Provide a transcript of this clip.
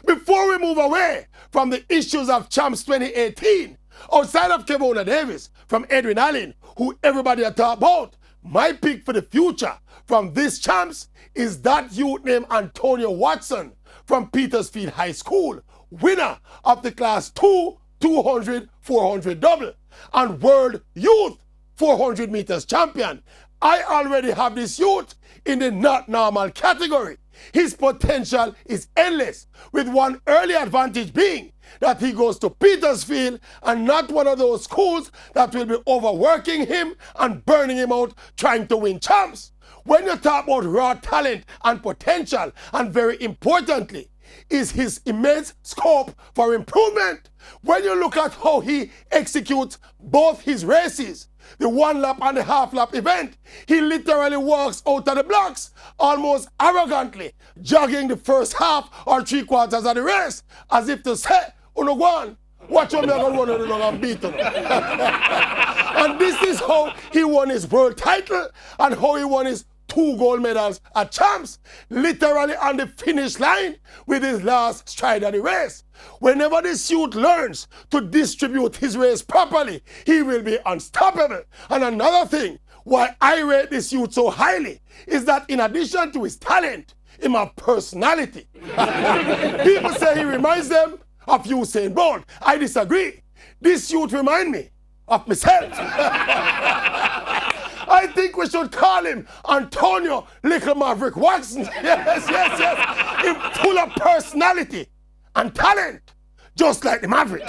Before we move away from the issues of Champs 2018, outside of Kevona Davis, from Edwin Allen, who everybody are talking about, my pick for the future from this Champs is that youth named Antonio Watson from Petersfield High School, winner of the Class 2 200-400 double and World Youth 400 meters champion. I already have this youth in the not normal category. His potential is endless, with one early advantage being that he goes to Petersfield and not one of those schools that will be overworking him and burning him out trying to win champs. When you talk about raw talent and potential, and very importantly, is his immense scope for improvement. When you look at how he executes both his races, the 1 lap and the half lap event, he literally walks out of the blocks almost arrogantly, jogging the first half or 3/4 of the race, as if to say, "Uno go on, watch how me gonna run it along and beat him." And this is how he won his world title and how he won his 2 gold medals at Champs, literally on the finish line with his last stride of the race. Whenever this youth learns to distribute his race properly, he will be unstoppable. And another thing, why I rate this youth so highly, is that in addition to his talent, in my personality, people say he reminds them of Usain Bolt. I disagree. This youth reminds me of myself. I think we should call him Antonio Little Maverick Watson. Yes. Him full of personality and talent, just like the Maverick.